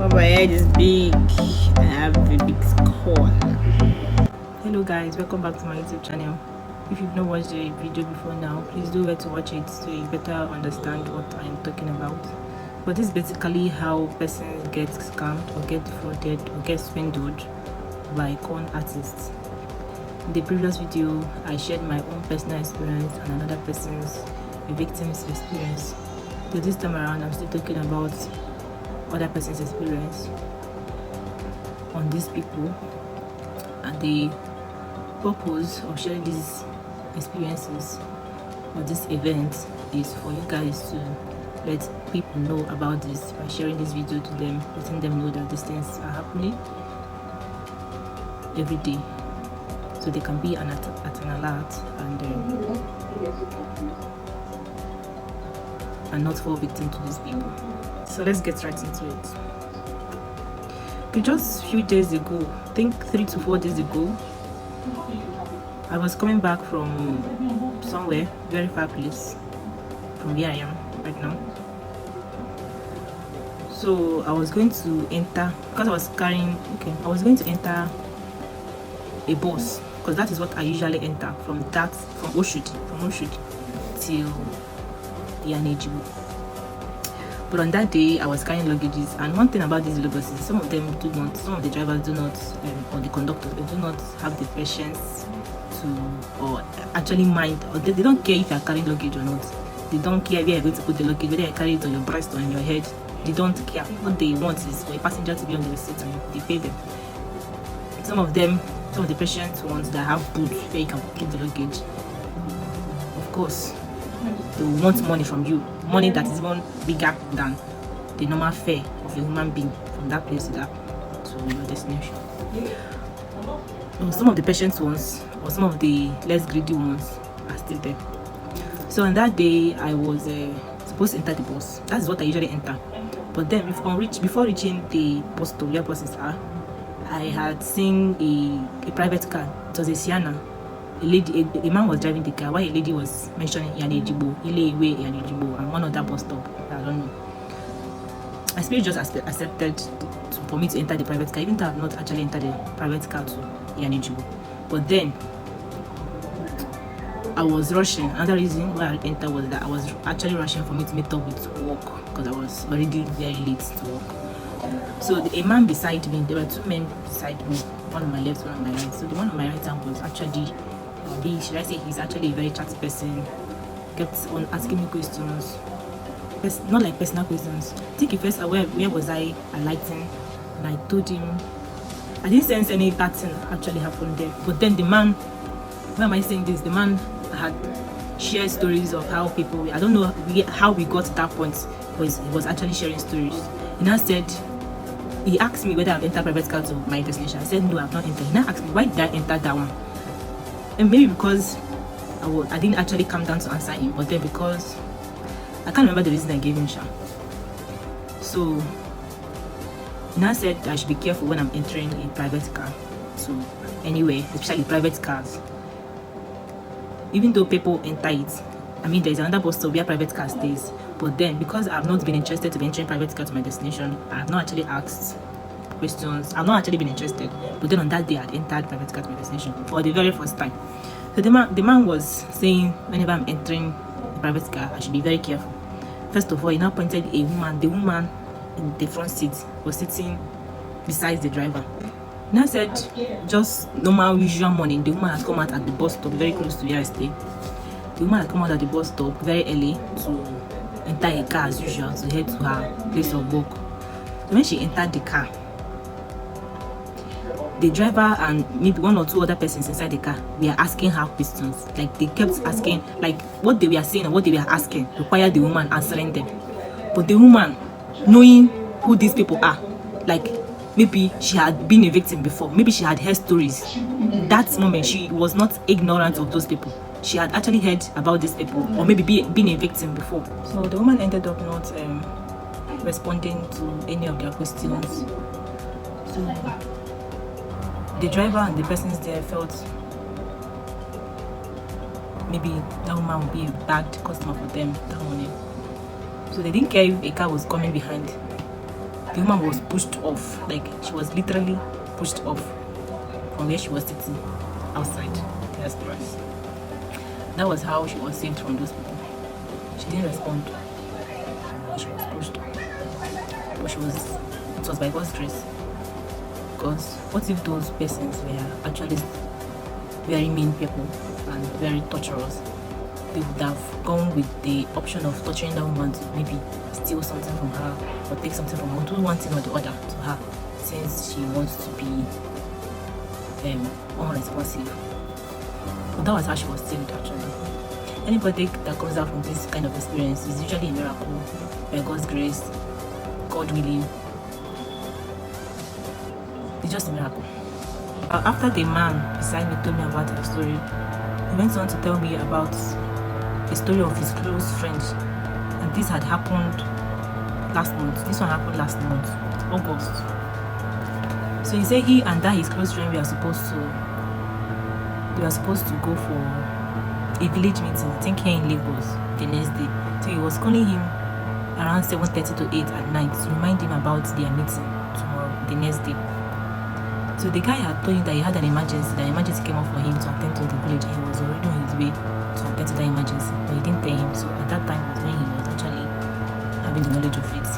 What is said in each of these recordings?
My head is big. I have a big skull. Hello guys, welcome back to my YouTube channel. If you've not watched the video before now, please do wait to watch it so you better understand what I'm talking about. But this is basically how persons get scammed or get defrauded or get swindled by con artists. In the previous video, I shared my own personal experience and another person's, a victim's experience. So this time around, I'm still talking about other person's experience on these people, and the purpose of sharing these experiences or this event is for you guys to let people know about this by sharing this video to them, letting them know that these things are happening every day, so they can be at an alert and not fall victim to these people. So let's get right into it. Okay, just a few days ago, I think 3 to 4 days ago, I was coming back from somewhere, very far place from where I am right now. So I was going to enter, because I was going to enter a bus, because that is what I usually enter from Oshodi till Yanejibu. But on that day, I was carrying luggages, and one thing about these buses, some of the drivers do not, or the conductors, they do not have the patience to, or actually mind, or they don't care if you are carrying luggage or not. They don't care where you're going to put the luggage, whether you carry it on your breast or on your head. They don't care. What they want is for a passenger to be on the seat and they pay them. Some of the patient ones that have boots where you can keep the luggage, of course, they want money from you, money that is even bigger than the normal fare of a human being from that place to your destination. Some of the patient ones or some of the less greedy ones are still there. So on that day, I was supposed to enter the bus. That's what I usually enter. But then before reaching the bus stop where buses are, I had seen a private car. It was a Sienna. A man was driving the car while a lady was mentioning Yanejibo, Ileiwe Yanejibo, and one other bus stop. I don't know. My spirit just accepted for me to enter the private car, even though I have not actually entered the private car to Yanejibo. But then I was rushing. Another reason why I entered was that I was actually rushing for me to meet up with work, because I was already very late to work. So a man beside me, there were two men beside me, one on my left, one on my right. So the one on my right hand was actually, he's actually a very chatty person. Kept on asking me questions, not like personal questions. I think he first asked where was I enlighten, and I told him I didn't sense any bad thing actually happened there. But then the man, why am I saying this? The man had shared stories of how people, I don't know how we got to that point, but he was actually sharing stories. He now said, he asked me whether I've entered private car to my destination. I said no, I've not entered. He now asked me why did I enter that one, and maybe because I didn't actually come down to answer him, but then because I can't remember the reason I gave him. So he now said I should be careful when I'm entering a private car. So anyway, especially private cars, even though people enter it, I mean there's another bus stop where private car stays. But then because I've not been interested to be entering private car to my destination, I have not actually asked questions. I've not actually been interested. But then on that day, I had entered private car to my destination for the very first time. So the man was saying whenever I'm entering a private car, I should be very careful. First of all, he now pointed a woman. The woman in the front seat was sitting beside the driver. Now said, just normal usual morning, the woman had come out at the bus stop very close to where I stay. The woman had come out at the bus stop very early to enter a car as usual to head to her place of work. So when she entered the car, the driver and maybe one or two other persons inside the car were asking her questions. Like they kept asking, like what they were saying or what they were asking required the woman answering them. But the woman, knowing who these people are, like maybe she had been a victim before, maybe she had heard stories. That moment she was not ignorant of those people. She had actually heard about these people, or maybe been a victim before. So the woman ended up not responding to any of their questions. So the driver and the persons there felt maybe that woman would be a bad customer for them that morning. So they didn't care if a car was coming behind. The woman was pushed off, like she was literally pushed off from where she was sitting outside the express. That was how she was saved from those people. She didn't respond. She was pushed off. But it was by God's grace. Because what if those persons were actually very mean people and very torturous? They would have gone with the option of torturing that woman to maybe steal something from her or take something from her, do one thing or the other to her, since she wants to be unresponsive. But that was how she was saved actually. Anybody that comes out from this kind of experience is usually a miracle, by God's grace, God willing. It's just a miracle. After the man beside me told me about her story, he went on to tell me about a story of his close friend, and this had happened last month. This one happened last month, August. So he said he and that his close friend were supposed to go for a village meeting, I think here in Lagos, the next day. So he was calling him around 7:30 to 8 at night to remind him about their meeting tomorrow, the next day. So the guy had told him that he had an emergency. The emergency came up for him to attend to the village, and he was already on his way to attend to the emergency, but he didn't tell him. So at that time was when he was actually having the knowledge of it.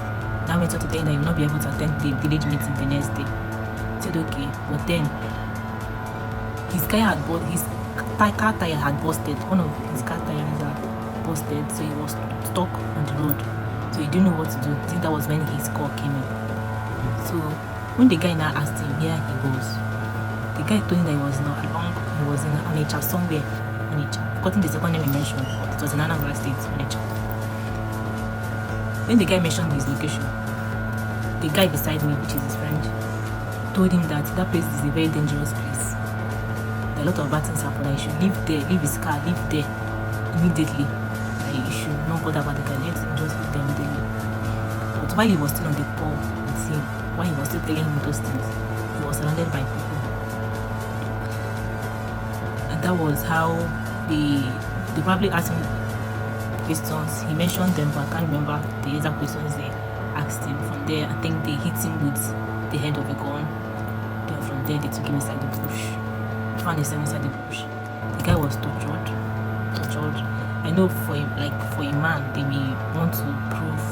Now went on to tell him that he will not be able to attend the village meeting the next day. He said okay, but then his car tire had busted. One of his car tires had busted, so he was stuck on the road. So he didn't know what to do. I think that was when his call came in. So when the guy now asked him where he was, the guy told him that he was not along. He was in Onitsha somewhere. Onitsha. Forgotten the second name he mentioned. It was in Anambra State, Onitsha. When the guy mentioned his location, the guy beside me, which is his friend, told him that that place is a very dangerous place. There are a lot of bad things happen. He should leave there, leave his car, leave there immediately. He should not bother about the guy. Let him just leave there immediately. But while he was still on the call with him, while he was still telling him those things, he was surrounded by people. And that was how they probably asked him questions. He mentioned them, but I can't remember the exact questions they asked him. From there, I think they hit him with the head of a gun. Then from there, they took him inside the bush. Found him inside the bush. The guy was tortured. I know for a man, they may want to prove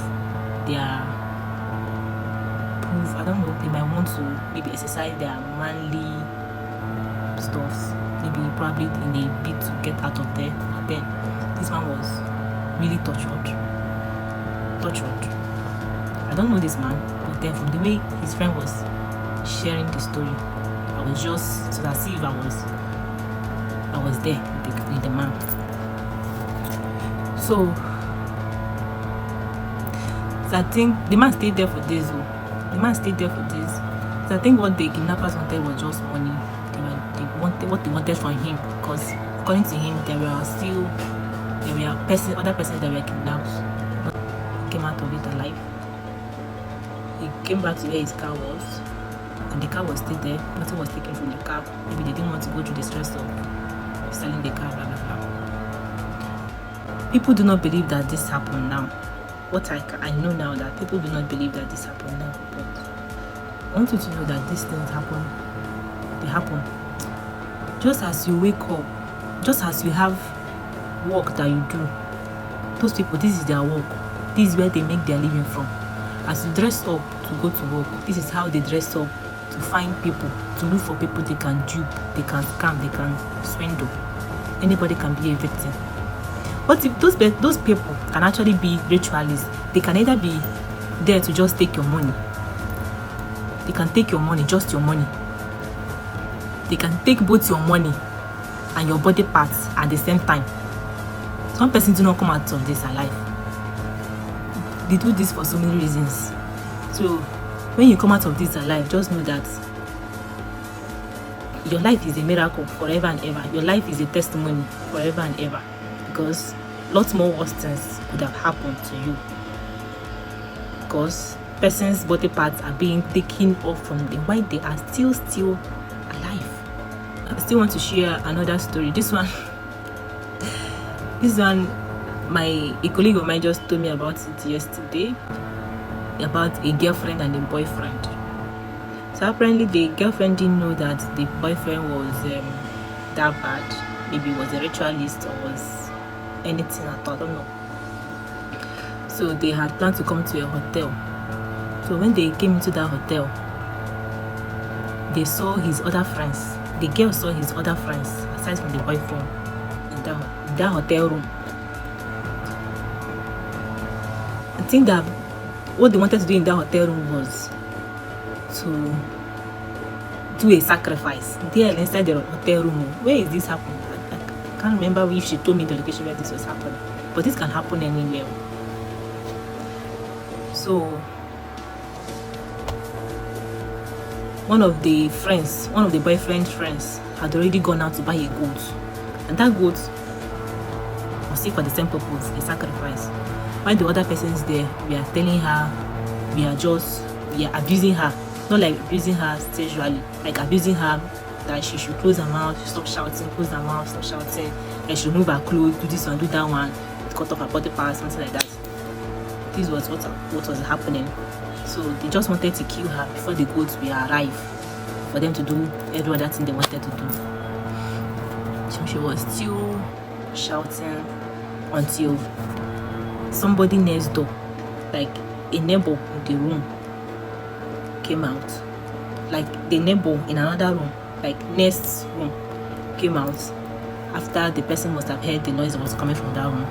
I don't know, they might want to maybe exercise their manly stuffs, maybe probably in a bit to get out of there. And then this man was really tortured. I don't know this man, but then from the way his friend was sharing the story, I was just so as if I was there with the man. So I think the man stayed there for days. So I think what the kidnappers wanted was just money. They wanted what they wanted from him, because according to him, there were other persons that were kidnapped, but he came out of it alive. He came back to where his car was, and the car was still there. Nothing was taken from the car. Maybe they didn't want to go through the stress of selling the car, blah blah blah. People do not believe that this happened now. I know now that people do not believe that this happened now, but I want you to know that these things happen. They happen. Just as you wake up, just as you have work that you do, those people, this is their work. This is where they make their living from. As you dress up to go to work, this is how they dress up to find people, to look for people they can dupe, they can scam, they can swindle. Anybody can be a victim. But if those people can actually be ritualists, they can either be there to just take your money. They can take your money, just your money. They can take both your money and your body parts at the same time. Some persons do not come out of this alive. They do this for so many reasons. So when you come out of this alive, just know that your life is a miracle forever and ever. Your life is a testimony forever and ever. Because lots more worse things could have happened to you, because persons' body parts are being taken off from them while they are still alive. I still want to share another story. This one a colleague of mine just told me about it yesterday. about a girlfriend and a boyfriend. So apparently the girlfriend didn't know that the boyfriend was that bad. Maybe it was a ritualist or was anything at all, I don't know. So they had planned to come to a hotel. So when they came into that hotel, they saw his other friends. The girl saw his other friends aside from the boyfriend in that hotel room. I think that what they wanted to do in that hotel room was to do a sacrifice there inside the hotel room. Where is this happening? I can't remember if she told me the location where this was happening, but this can happen anywhere. So one of the boyfriend's friends had already gone out to buy a goat, and that goat was still for the same purpose, a sacrifice. While the other persons there, we are telling her we are abusing her, not like abusing her sexually, like abusing her that she should close her mouth, stop shouting, close her mouth, stop shouting, and she should move her clothes, do this one, do that one, cut off her body parts, something like that. This was what was happening. So they just wanted to kill her before the goats will arrive for them to do every other thing they wanted to do. So she was still shouting until somebody next door, like a neighbor in the room, came out. Like the neighbor in another room, like next room, came out after the person must have heard the noise that was coming from that room.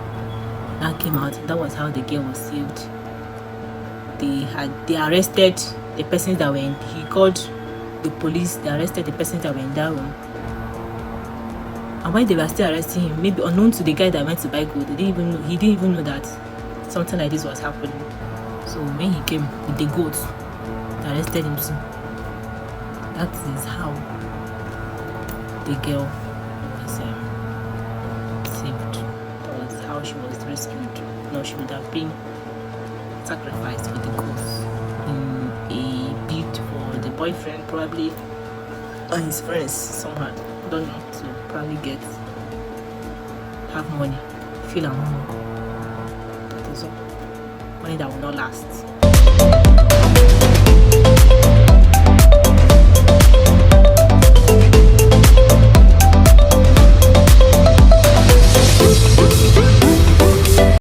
That came out. That was how the girl was saved. They arrested the persons that were in. He called the police. They arrested the persons that were in that room. And while they were still arresting him, maybe unknown to the guy that went to buy gold, he didn't even know that something like this was happening. So when he came with the goat, they arrested him too. That is how the girl was saved. That was how she was rescued. No, she would have been sacrificed for the cause in a bid for the boyfriend, probably, and his friends somehow. Don't know, to probably have money, feel among. That is all. Money that will not last.